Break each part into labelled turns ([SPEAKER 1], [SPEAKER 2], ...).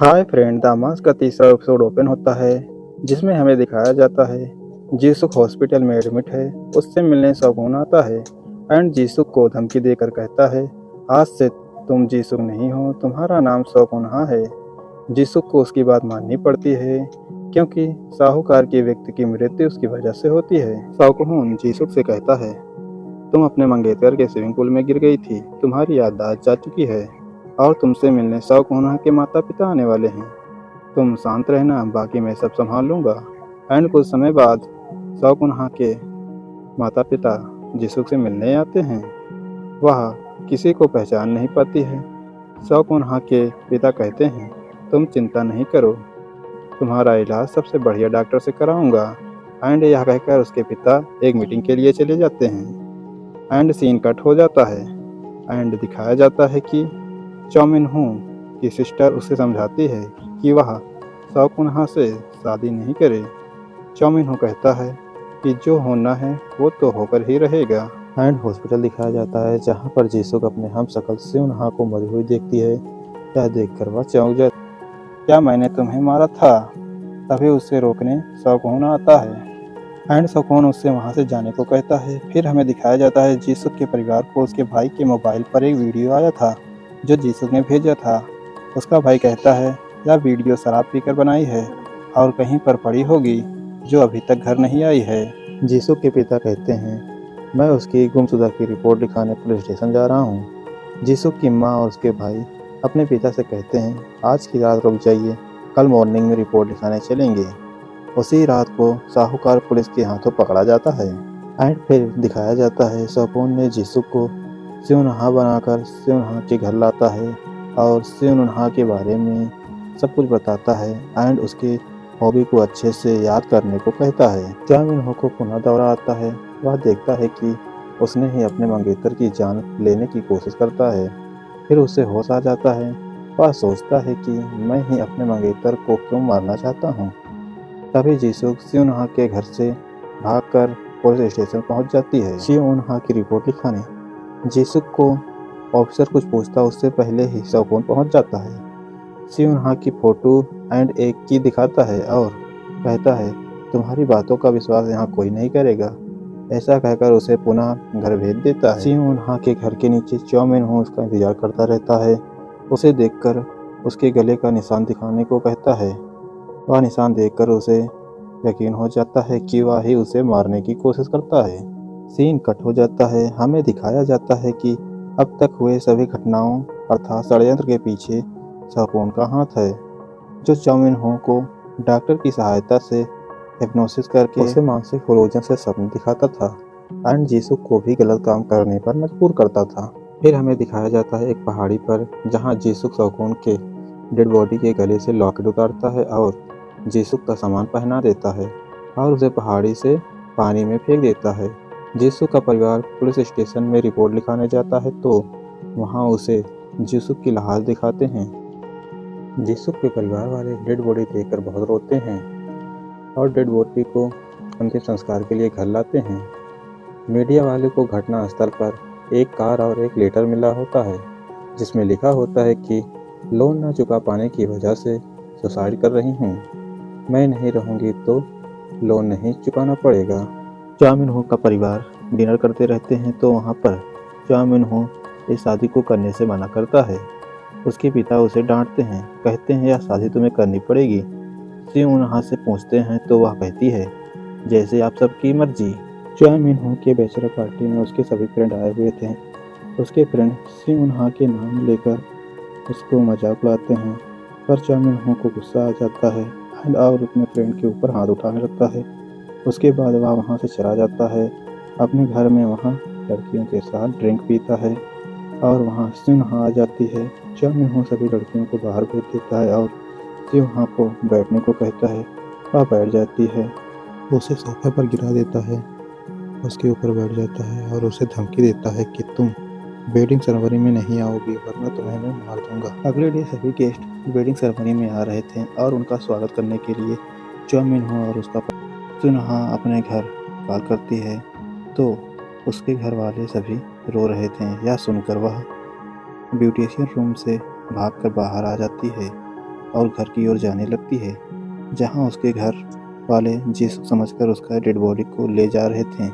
[SPEAKER 1] हाय friend, दामास का तीसरा एपिसोड ओपन होता है जिसमें हमें दिखाया जाता है जीसुक हॉस्पिटल में एडमिट है। उससे मिलने शगुन आता है एंड जीसुक को धमकी देकर कहता है आज से तुम जीसुक नहीं हो, तुम्हारा नाम शगुनहा है। जीसुक को उसकी बात माननी पड़ती है क्योंकि साहूकार के व्यक्ति की मृत्यु उसकी वजह से होती है। शगुन जीसुक से कहता है तुम अपने मंगेतर के स्विमिंग पूल में गिर गई थी, तुम्हारी याददाश्त जा चुकी है और तुमसे मिलने शगुनहा के माता पिता आने वाले हैं। तुम शांत रहना, बाकी मैं सब संभाल लूँगा। एंड कुछ समय बाद शगुनहा के माता पिता जीसुक से मिलने आते हैं। वह किसी को पहचान नहीं पाती है। शगुनहा के पिता कहते हैं तुम चिंता नहीं करो, तुम्हारा इलाज सबसे बढ़िया डॉक्टर से कराऊंगा। एंड यह कहकर उसके पिता एक मीटिंग के लिए चले जाते हैं। एंड सीन कट हो जाता है एंड दिखाया जाता है कि चौमिनहू की सिस्टर उसे समझाती है कि वह शगुनहा से शादी नहीं करे। चौमिनहू कहता है कि जो होना है वो तो होकर ही रहेगा। एंड हॉस्पिटल दिखाया जाता है जहाँ पर जीसुक अपने हमशक्ल शगुनहा को मरी हुई देखती है। यह देखकर वह चौंक जाती है, क्या मैंने तुम्हें मारा था? तभी उसे रोकने शगुन आता है एंड शगुन उससे वहाँ से जाने को कहता है। फिर हमें दिखाया जाता है जीसुक के परिवार को उसके भाई के मोबाइल पर एक वीडियो आया था जो जीसुक ने भेजा था। उसका भाई कहता है यह वीडियो शराब पीकर बनाई है और कहीं पर पड़ी होगी जो अभी तक घर नहीं आई है। जीसुक के पिता कहते हैं मैं उसकी गुमशुदा की रिपोर्ट लिखाने पुलिस स्टेशन जा रहा हूँ। जीसुक की माँ और उसके भाई अपने पिता से कहते हैं आज की रात रुक जाइए, कल मॉर्निंग में रिपोर्ट लिखाने चलेंगे। उसी रात को साहूकार पुलिस के हाथों पकड़ा जाता है एंड फिर दिखाया जाता है शगुन ने जीसुक को शगुनहा बनाकर शगुनहा के घर लाता है और शगुनहा के बारे में सब कुछ बताता है एंड उसके हॉबी को अच्छे से याद करने को कहता है। चौमिनहू को पुनः दौरा आता है। वह देखता है कि उसने ही अपने मंगेतर की जान लेने की कोशिश करता है। फिर उसे होश आ जाता है। वह सोचता है कि मैं ही अपने मंगेतर को क्यों मारना चाहता हूँ। तभी जीसुक शगुनहा के घर से भागकर पुलिस स्टेशन पहुंच जाती है शगुनहा की रिपोर्ट लिखाने। जीसुक को ऑफिसर कुछ पूछता उससे पहले ही शगुन पहुंच जाता है। शगुनहा की फोटो एंड एक की दिखाता है और कहता है तुम्हारी बातों का विश्वास यहाँ कोई नहीं करेगा। ऐसा कहकर उसे पुनः घर भेज देता है। शगुनहा के घर के नीचे चौमिनहू उसका इंतजार करता रहता है। उसे देखकर उसके गले का निशान दिखाने को कहता है। वह निशान देखकर उसे यकीन हो जाता है कि वह ही उसे मारने की कोशिश करता है। सीन कट हो जाता है। हमें दिखाया जाता है कि अब तक हुए सभी घटनाओं अर्थात षड्यंत्र के पीछे शगुन का हाथ है जो चौमिनहू को डॉक्टर की सहायता से हिप्नोसिस करके उसे मानसिक इल्यूजन से सपने दिखाता था एंड जीसुक को भी गलत काम करने पर मजबूर करता था। फिर हमें दिखाया जाता है एक पहाड़ी पर जहाँ जीसुक शगुन के डेड बॉडी के गले से लॉकेट उतारता है और जीसुक का सामान पहना देता है और उसे पहाड़ी से पानी में फेंक देता है। जीसुक का परिवार पुलिस स्टेशन में रिपोर्ट लिखाने जाता है तो वहाँ उसे जीसुक की लाश दिखाते हैं। जीसुक के परिवार वाले डेड बॉडी देखकर बहुत रोते हैं और डेड बॉडी को अंतिम संस्कार के लिए घर लाते हैं। मीडिया वाले को घटना स्थल पर एक कार और एक लेटर मिला होता है जिसमें लिखा होता है कि लोन न चुका पाने की वजह से सुसाइड कर रही हूँ, मैं नहीं रहूँगी तो लोन नहीं चुकाना पड़ेगा। चौमिनहू का परिवार डिनर करते रहते हैं तो वहाँ पर चौमिनहू इस शादी को करने से मना करता है। उसके पिता उसे डांटते हैं, कहते हैं यह शादी तुम्हें करनी पड़ेगी। शगुनहा से पूछते हैं तो वह कहती है जैसे आप सबकी मर्जी। चौमिनहू के बैचलर पार्टी में उसके सभी फ्रेंड आए हुए थे। उसके फ्रेंड शगुनहा के नाम लेकर उसको मजाक उड़ाते हैं पर चौमिनहू को गुस्सा आ जाता है और अपने फ्रेंड के ऊपर हाथ उठाने लगता है। उसके बाद वह वहाँ से चला जाता है अपने घर में। वहाँ लड़कियों के साथ ड्रिंक पीता है और वहाँ शगुनहा आ जाती है। चौमिनहू सभी लड़कियों को बाहर भेज देता है और शगुनहा को बैठने को कहता है। वह बैठ जाती है, उसे सोफे पर गिरा देता है, उसके ऊपर बैठ जाता है और उसे धमकी देता है कि तुम वेडिंग सेरेमनी में नहीं आओगी वरना तुम्हें मैं मार दूंगा। अगले दिन सभी गेस्ट वेडिंग सेरेमनी में आ रहे थे और उनका स्वागत करने के लिए चौमिनहू और उसका शगुनहा अपने घर कॉल करती है तो उसके घर वाले सभी रो रहे थे। यह सुनकर वह ब्यूटिशियन रूम से भागकर बाहर आ जाती है और घर की ओर जाने लगती है, जहां उसके घर वाले जीसस समझकर उसका डेड बॉडी को ले जा रहे थे।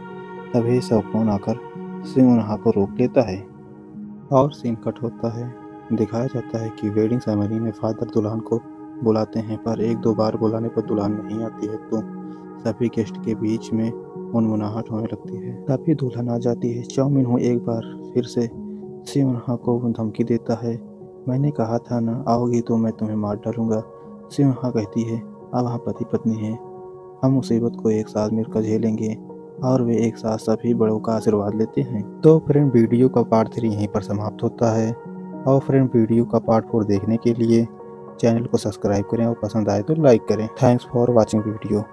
[SPEAKER 1] तभी सौफोन आकर सिमोना को रोक लेता है और सीन कट होता है। दिखाया जाता है कि वेडिंग सेरेमनी में फादर दुल्हन को बुलाते हैं, पर एक दो बार बुलाने पर दुल्हन नहीं आती है, तो सभी गेस्ट के बीच में मुनमुनाहट होने लगती है। तभी दुल्हन आ जाती है। चाउमिन हो एक बार फिर से सिमोना को धमकी देता है, मैंने कहा था ना, आओगी तो मैं तुम्हें मार डालूंगा। सिमोना कहती है, अब हम पति पत्नी हैं, हम मुसीबत को एक साथ मिलकर झेलेंगे, और वे एक साथ सभी बड़ों का आशीर्वाद लेते हैं। तो फ्रेंड, वीडियो का पार्ट 3 यहीं पर समाप्त होता है। और फ्रेंड, वीडियो का पार्ट 4 देखने के लिए चैनल को सब्सक्राइब करें और पसंद आए तो लाइक करें। Thanks for watching video.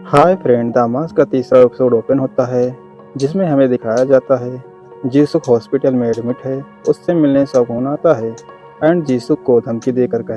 [SPEAKER 1] Hi friend, दामास का तीसरा एपिसोड ओपन होता है, जिसमें हमें दिखाया जाता है जीसुक हॉस्पिटल में एडमिट है। उससे मिलने सौगुन आता है एंड जीसुक को धमकी देकर कहता